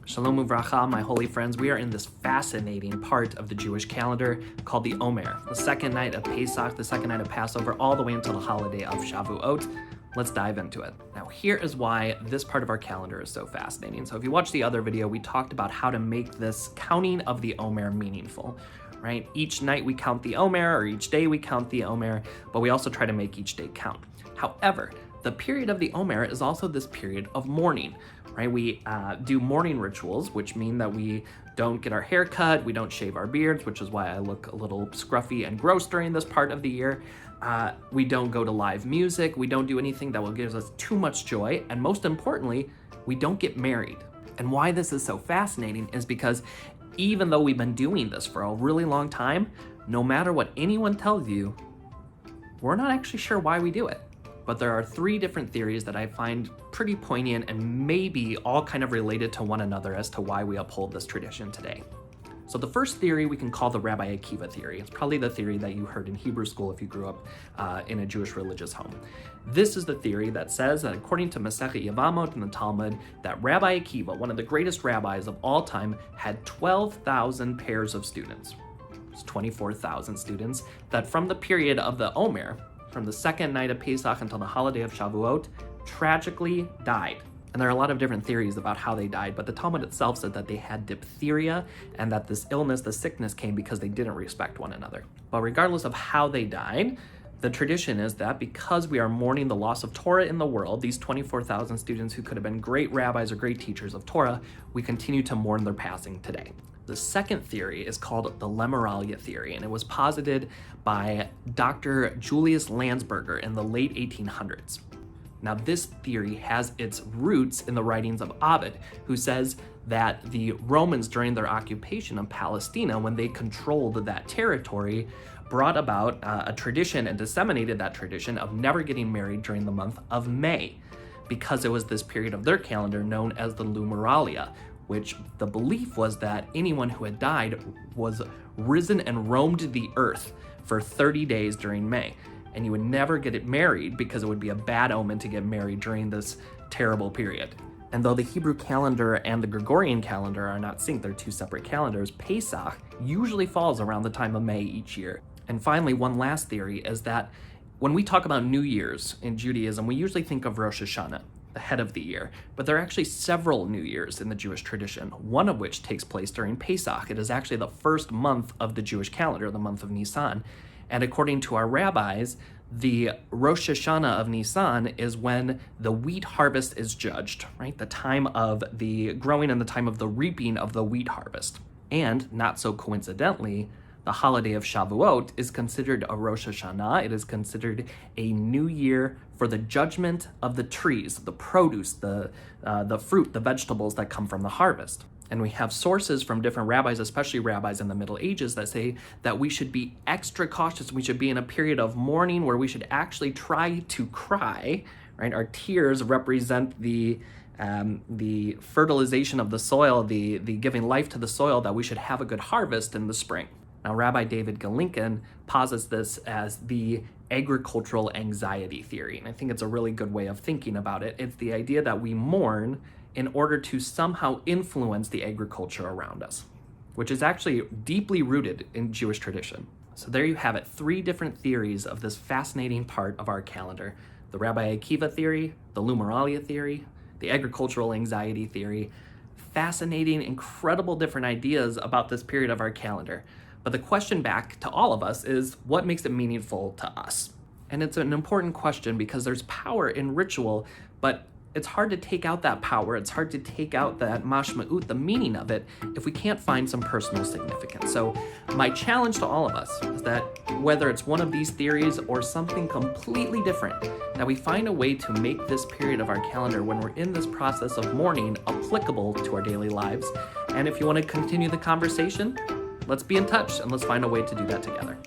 Shalom uvracha, my holy friends. We are in this fascinating part of the Jewish calendar called the Omer, the second night of Pesach, the second night of Passover, all the way until the holiday of Shavuot. Let's dive into it. Now, here is why this part of our calendar is so fascinating. So if you watched the other video, we talked about how to make this counting of the Omer meaningful, right? Each night we count the Omer, or each day we count the Omer, but we also try to make each day count. However, the period of the Omer is also this period of mourning, right? We do mourning rituals, which mean that we don't get our hair cut, we don't shave our beards, which is why I look a little scruffy and gross during this part of the year. We don't go to live music, we don't do anything that will give us too much joy, and most importantly, we don't get married. And why this is so fascinating is because even though we've been doing this for a really long time, no matter what anyone tells you, we're not actually sure why we do it. But there are three different theories that I find pretty poignant and maybe all kind of related to one another as to why we uphold this tradition today. So the first theory we can call the Rabbi Akiva theory. It's probably the theory that you heard in Hebrew school if you grew up in a Jewish religious home. This is the theory that says that according to Masechet Yevamot in the Talmud, that Rabbi Akiva, one of the greatest rabbis of all time, had 12,000 pairs of students. It's 24,000 students that from the period of the Omer, from the second night of Pesach until the holiday of Shavuot, tragically died. And there are a lot of different theories about how they died, but the Talmud itself said that they had diphtheria and that this illness, the sickness, came because they didn't respect one another. But regardless of how they died, the tradition is that because we are mourning the loss of Torah in the world, these 24,000 students who could have been great rabbis or great teachers of Torah, we continue to mourn their passing today. The second theory is called the Lumeralia Theory, and it was posited by Dr. Julius Landsberger in the late 1800s. Now, this theory has its roots in the writings of Ovid, who says that the Romans, during their occupation of Palestine, when they controlled that territory, brought about a tradition and disseminated that tradition of never getting married during the month of May, because it was this period of their calendar known as the Lumeralia, which the belief was that anyone who had died was risen and roamed the earth for 30 days during May. And you would never get it married because it would be a bad omen to get married during this terrible period. And though the Hebrew calendar and the Gregorian calendar are not synced, they're two separate calendars, Pesach usually falls around the time of May each year. And finally, one last theory is that when we talk about New Year's in Judaism, we usually think of Rosh Hashanah, the head of the year, but there are actually several New Years in the Jewish tradition, one of which takes place during Pesach. It is actually the first month of the Jewish calendar, the month of Nisan. And according to our rabbis, the Rosh Hashanah of Nisan is when the wheat harvest is judged, right? The time of the growing and the time of the reaping of the wheat harvest. And not so coincidentally, the holiday of Shavuot is considered a Rosh Hashanah. It is considered a new year for the judgment of the trees, the produce, the fruit, the vegetables that come from the harvest. And we have sources from different rabbis, especially rabbis in the Middle Ages, that say that we should be extra cautious. We should be in a period of mourning where we should actually try to cry, right? Our tears represent the fertilization of the soil, the giving life to the soil, that we should have a good harvest in the spring. Now, Rabbi David Galinkin posits this as the agricultural anxiety theory, and I think it's a really good way of thinking about it. It's the idea that we mourn in order to somehow influence the agriculture around us, which is actually deeply rooted in Jewish tradition. So there you have it, three different theories of this fascinating part of our calendar: the Rabbi Akiva theory, the Lumeralia theory, the agricultural anxiety theory. Fascinating, incredible different ideas about this period of our calendar. But the question back to all of us is, what makes it meaningful to us? And it's an important question because there's power in ritual, but it's hard to take out that power. It's hard to take out that mashma'ut, the meaning of it, if we can't find some personal significance. So my challenge to all of us is that whether it's one of these theories or something completely different, that we find a way to make this period of our calendar when we're in this process of mourning applicable to our daily lives. And if you want to continue the conversation, let's be in touch and let's find a way to do that together.